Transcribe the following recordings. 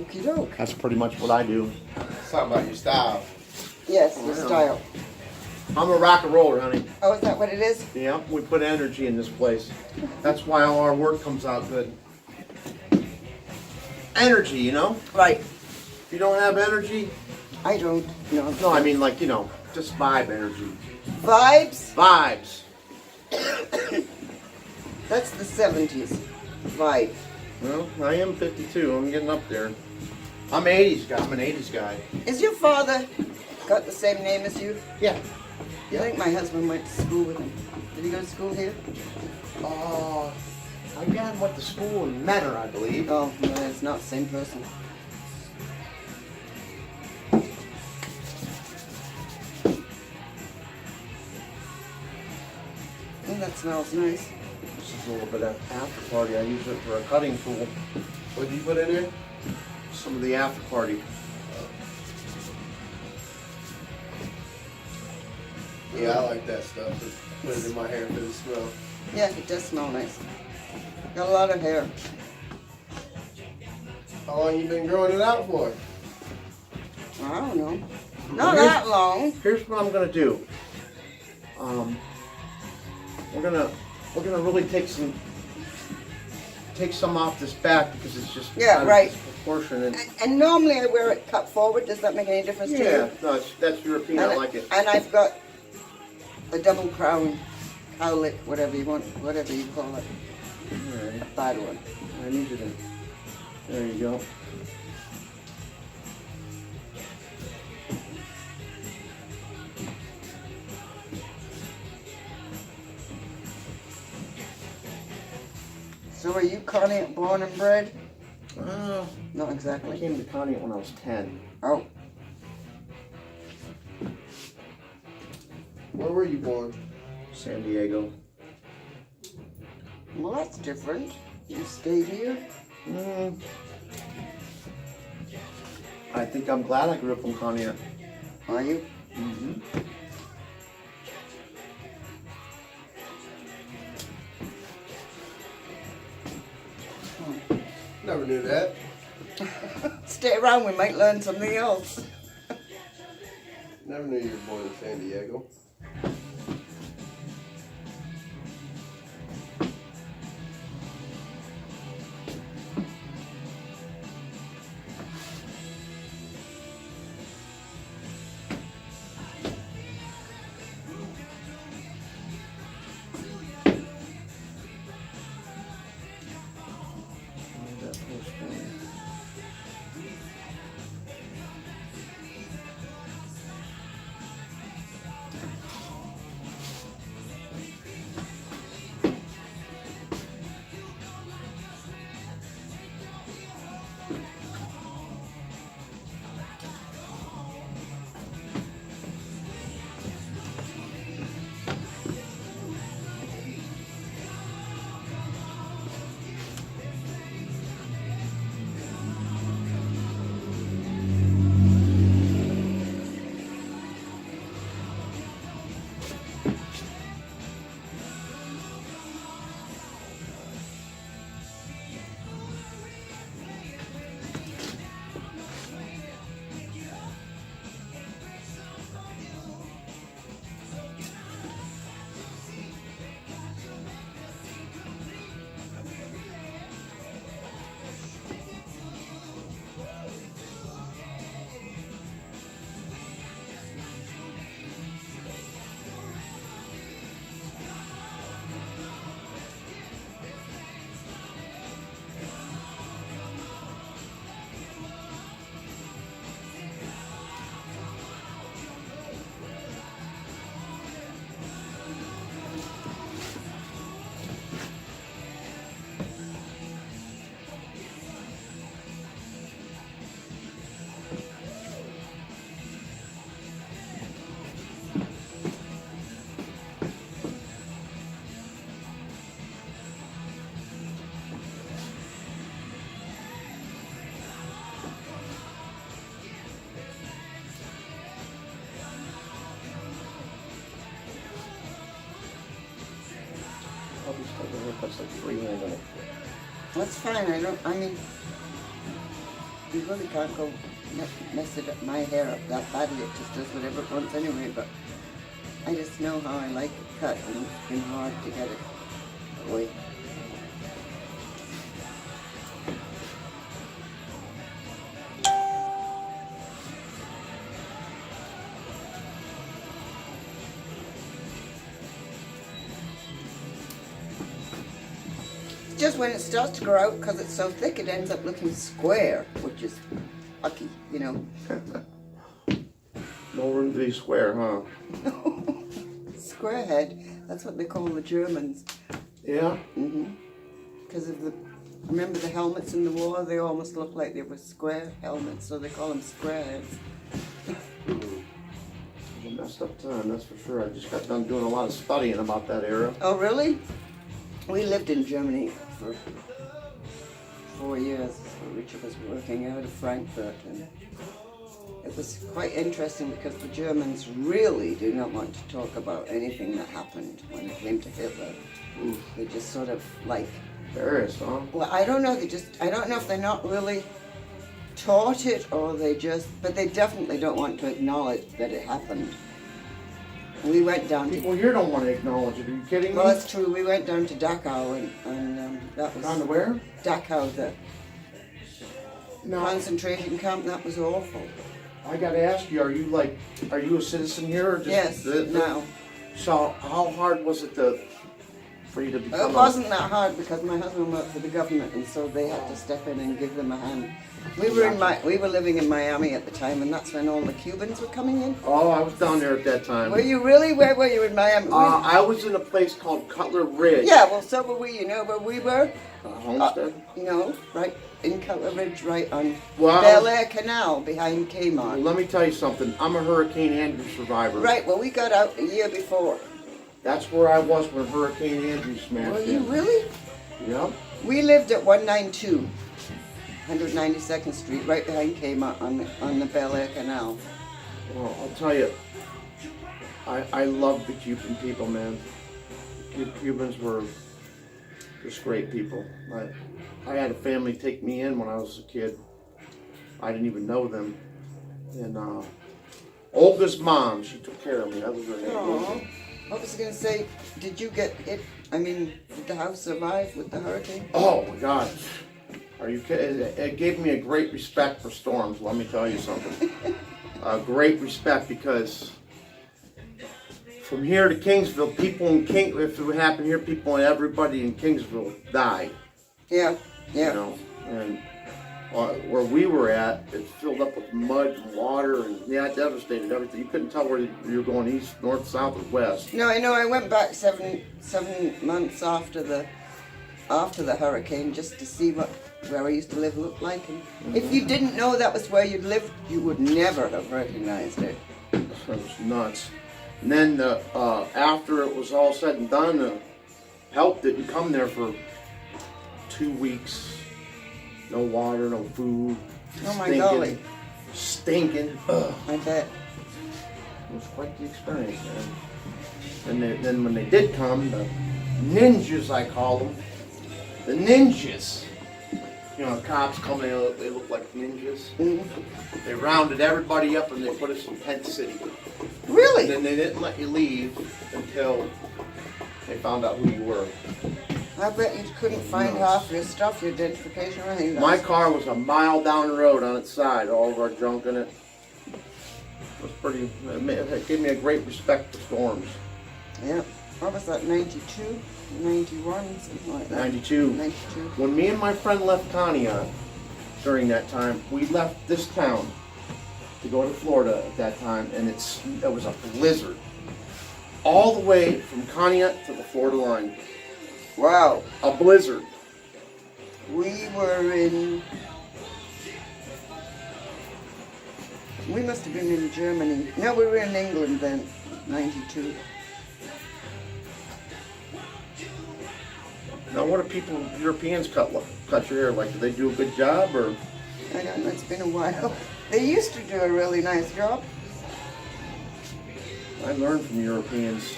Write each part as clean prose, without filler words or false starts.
Okey doke. That's pretty much what I do. Something about your style. Yes, the style. I'm a rock and roller, honey. Oh, is that what it is? Yeah, we put energy in this place. That's why all our work comes out good. Energy, you know? Right. If you don't have energy, I don't know. no, I mean like, you know, just vibe energy. Vibes? Vibes. That's the 70s. Vibe. Well, I am 52. I'm getting up there. I'm 80s guy. I'm an 80s guy. Is your father got the same name as you? Yeah. I think my husband went to school with him. Did he go to school here? My dad went to school in Menor, I believe. Oh, no, it's not the same person. Oh, that smells nice. This is a little bit of after party. I use it for a cutting tool. What did you put in there? Some of the after party. Yeah, I like that stuff. Just put it in my hair for the smell. Yeah, it does smell nice. Got a lot of hair. How long you been growing it out for? I don't know. Not that long. Here's what I'm gonna do. We're gonna really take some off this back because it's just Yeah, out of right. disproportion. And normally I wear it cut forward. Does that make any difference to Yeah, you? no, that's European. I like it. And I've got a double crown cowlick, whatever you want, whatever you call it. All right. A bad one. I need you to. There you go. So are you Connie born and bred? Not I exactly. came to Connie when I was 10. Oh, Where were you born? San Diego. well that's different. You stayed here? Mm. I think I'm glad I grew up in Conneaut. Are you? Mm-hmm. Never knew that. Stay around, we might learn something else. Never knew you were born in San Diego. I'll just take a haircut like freehand on it. That's fine, I mean, you really can't go mess it up, my hair up that badly. It just does whatever it wants anyway. But I just know how I like it cut, and it's been hard to get it away. Just when it starts to grow out, because it's so thick, it ends up looking square, which is lucky, you know. No room to be square, huh? Square head, that's what they call the Germans. Yeah. Because of the, remember the helmets in the war? They almost looked like they were square helmets, so they call them square heads. A messed up time, that's for sure. I just got done doing a lot of studying about that era. Oh, really? We lived in Germany for 4 years. Richard was working out of Frankfurt, and it was quite interesting because the Germans really do not want to talk about anything that happened when it came to Hitler. They just sort of like, Paris, huh? well, I don't know, I don't know if they're not really taught it or they just, but they definitely don't want to acknowledge that it happened. We went down to, People here don't want to acknowledge it. Are you kidding me? well, that's true, we went down to Dachau and that was... Down to where? Dachau, the No. concentration camp, that was awful. I gotta ask you, are you a citizen here or just... Yes, no. So, how hard was it for you to become It wasn't that hard because my husband worked for the government, and so they had to step in and give them a hand. We were living in Miami at the time, and that's when all the Cubans were coming in. Oh, I was down there at that time. Were you really? Where were you in Miami? I was in a place called Cutler Ridge. Yeah, well, so were we. You know where we were? Homestead? No, right in Cutler Ridge, right on Well, Bel Air Canal behind Well, Kmart. let me tell you something. I'm a Hurricane Andrew survivor. Right. Well, we got out a year before. That's where I was when Hurricane Andrew smashed Were you in. really? Yep. We lived at 192, 192nd Street, right behind Kmart on the Bel Air Canal. Well, I'll tell you, I love the Cuban people, man. The Cubans were just great people. I had a family take me in when I was a kid. I didn't even know them. And Olga's mom, she took care of me. That was her name. Aww. What was I going to say? Did you get it? I mean, did the house survive with the hurricane? Oh my God. Are you kidding? It gave me a great respect for storms, let me tell you something. A great respect because from here to Kingsville, if it would happen here, people and everybody in Kingsville died. Yeah, yeah. You know, and where we were at, it filled up with mud and water, and yeah, it devastated everything. You couldn't tell where you were going, east, north, south, or west. No, I know. I went back seven months after the hurricane just to see where I used to live looked like. And if you didn't know that was where you'd lived, you would never have recognized it. It was nuts. And then after it was all said and done, the help didn't come there for 2 weeks. No water, no food. Oh my golly. Stinking. Ugh. I bet. It was quite the experience, man. And then when they did come, the ninjas, I call them, the ninjas. You know, cops come, they look like ninjas. Mm-hmm. They rounded everybody up and they put us in Tent City. Really? And then they didn't let you leave until they found out who you were. I bet you couldn't find half your stuff, your identification or anything. My car was a mile down the road on its side, all of our junk in it. It was pretty, it gave me a great respect for storms. Yeah. What was that, 92, 91, something like that? 92. 92. When me and my friend left Conneaut during that time, we left this town to go to Florida at that time, and it was a blizzard. All the way from Conneaut to the Florida line. Wow. A blizzard. We must have been in Germany. No, we were in England then, 92. Now, what do Europeans cut your hair? Like, do they do a good job, or? I don't know, it's been a while. They used to do a really nice job. I learned from Europeans.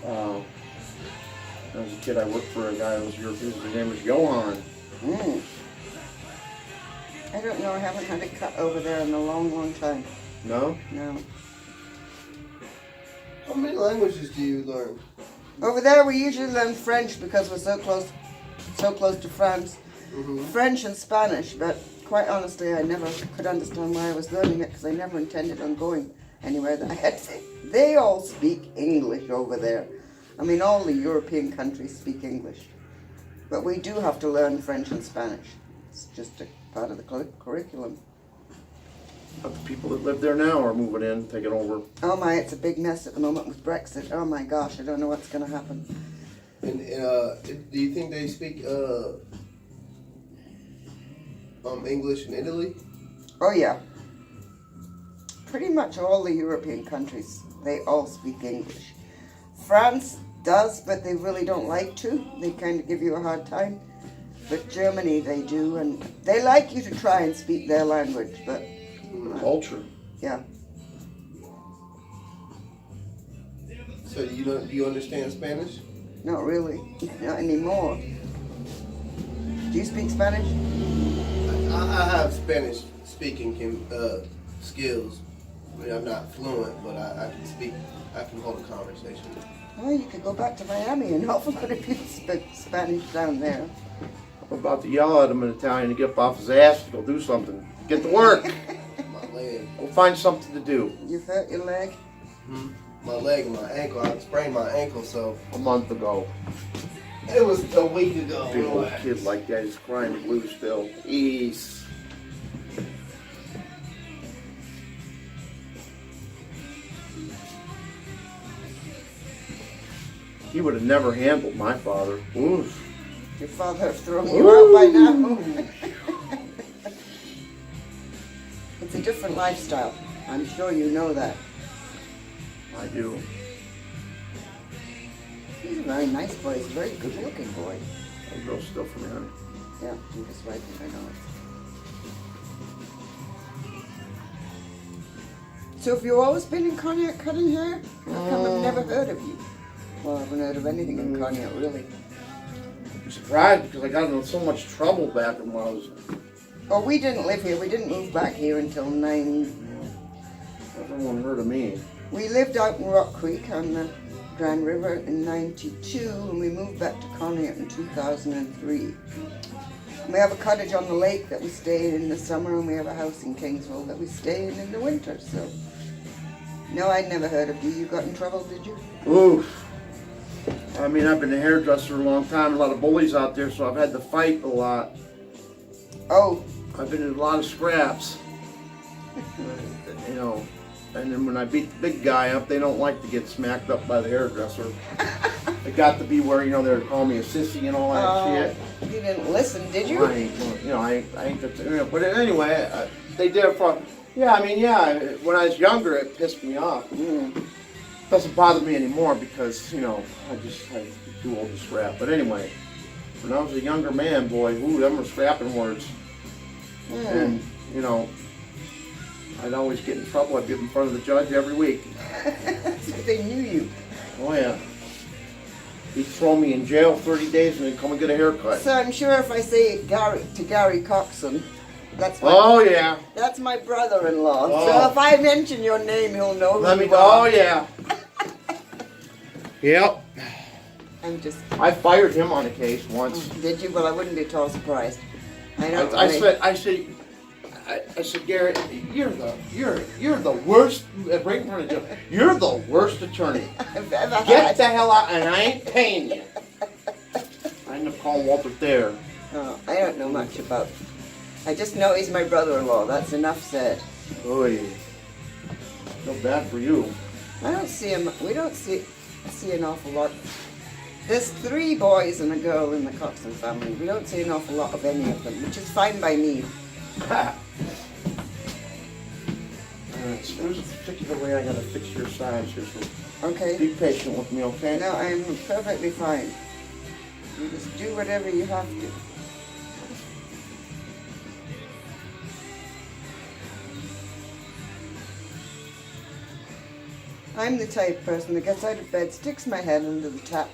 When I was a kid, I worked for a guy who was European. His name was Johan. I don't know, I haven't had it cut over there in a long, long time. No? No. How many languages do you learn? Over there we usually learn French because we're so close to France. Mm-hmm. French and Spanish, but quite honestly I never could understand why I was learning it because I never intended on going anywhere that I had to. They all speak English over there. I mean, all the European countries speak English. But we do have to learn French and Spanish. It's just a part of the curriculum. But the people that live there now are moving in, taking over. Oh my, it's a big mess at the moment with Brexit. Oh my gosh, I don't know what's going to happen. And do you think they speak English in Italy? Oh yeah. Pretty much all the European countries, they all speak English. France does, but they really don't like to. They kind of give you a hard time. But Germany, they do, and they like you to try and speak their language, but Culture. yeah. So do you understand Spanish? Not really. Not anymore. Do you speak Spanish? I have Spanish speaking skills. I mean, I'm not fluent, but I can speak. I can hold a conversation. Oh, you could go back to Miami and awful lot of people speak Spanish down there. I'm about to yell at him in Italian to get up off his ass to go do something. Get to work. My leg. Go find something to do. You've hurt your leg? My leg and my ankle. I sprained my ankle, so A month ago. it was a week ago. Big old kid like that is crying blue still. Ease. He would have never handled my father. Oof. Your father have thrown you out by now? It's a different lifestyle. I'm sure you know that. I do. He's a very nice boy. He's a very good-looking boy. I'll grow still for me, honey. Yeah, I'm just wiping my nose. So have you always been in Conneaut cutting hair? How come I've never heard of you? Well, I haven't heard of anything in Conneaut, really. I'm surprised because I got into so much trouble back when I was. Oh, we didn't live here. We didn't move back here until Everyone heard of me. We lived out in Rock Creek on the Grand River in '92, and we moved back to Conneaut in 2003. We have a cottage on the lake that we stay in the summer, and we have a house in Kingsville that we stay in the winter. So, no, I'd never heard of you. You got in trouble, did you? Oof. I mean, I've been a hairdresser a long time. A lot of bullies out there, so I've had to fight a lot. Oh, I've been in a lot of scraps. You know, and then when I beat the big guy up, they don't like to get smacked up by the hairdresser. It got to be where, you know, they would call me a sissy and all that shit. You didn't listen, did you? I ain't got to, you know, but anyway, they did it for, yeah, when I was younger, it pissed me off. Doesn't bother me anymore because, you know, I'm too old to scrap. But anyway, when I was a younger man, boy, ooh, them were scrapping words. And, you know, I'd always get in trouble. I'd be in front of the judge every week. So they knew you. Oh, yeah. He'd throw me in jail 30 days and then come and get a haircut. So I'm sure if I say Gary Coxon, that's my, Oh, yeah. that's my brother-in-law. Oh. So if I mention your name, he'll know who Let me you go. are. Oh, yeah. Yep. I'm just... I fired him on a case once. Did you? Well, I wouldn't be at all surprised. I don't I really- said, Gary, you're the worst. Right in front of Joe, you're the worst attorney. I've ever Get had. the hell out, and I ain't paying you. I ended up calling Walter Thayer. Oh, I don't know much about... I just know he's my brother-in-law. That's enough said. Oy. Feel bad for you. I don't see him... We don't see an awful lot. There's 3 boys and a girl in the Coxon family. We don't see an awful lot of any of them, which is fine by me. There's a particular way I gotta fix your sides here, so Okay? be patient with me, okay? No, I'm perfectly fine. You just do whatever you have to. I'm the type of person that gets out of bed, sticks my head under the tap,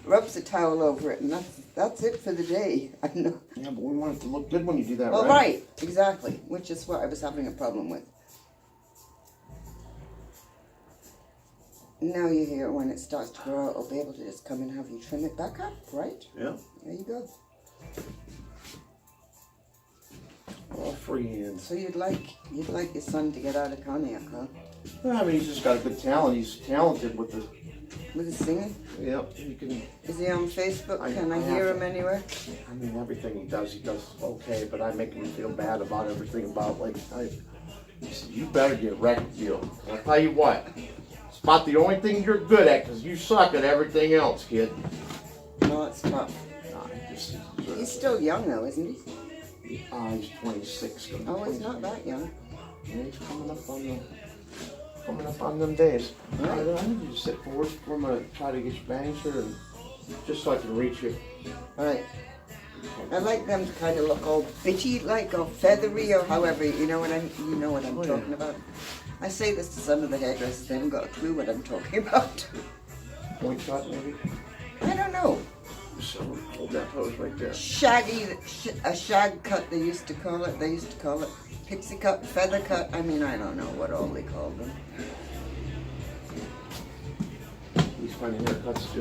rubs a towel over it, and that's it for the day. I know. Yeah, but we want it to look good when you do that, Well, right? right, exactly, which is what I was having a problem with. Now you hear when it starts to grow out, I'll be able to just come and have you trim it back up, right? Yeah. There you go. All free hands. So you'd like your son to get out of cognac, huh? Well, I mean, he's just got a good talent. He's talented with the. With his singing? Yep. He can. Is he on Facebook? Can I I hear have him to- anywhere? I mean, everything he does okay. But I make him feel bad about everything. About like, he said, you better get wrecked, Gil. I'll tell you what. It's about the only thing you're good at, because you suck at everything else, kid. No, it's tough. Nah, He's still young though, isn't he? He's 26. gonna be Oh, he's 27. not that young. Yeah, he's coming up on them days. Right. I need you to sit forward. I'm gonna try to get your bangs here, and just so I can reach you. All right. I like them to kind of look all bitchy, like, or feathery, or however. You know what I'm Oh, yeah. talking about. I say this to some of the hairdressers; they haven't got a clue what I'm talking about. Point cut, maybe. I don't know. So hold that pose right there. Shaggy, a shag cut. They used to call it. They used to call it pixie cut, feather cut. I mean, I don't know what all they called them. These kind of haircuts,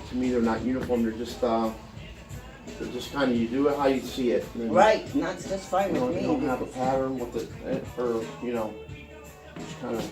to me, they're not uniform. They're just kind of, you do it how you see it. And then Right, and that's just fine You with don't, me. you don't have a pattern with it, or just kind of.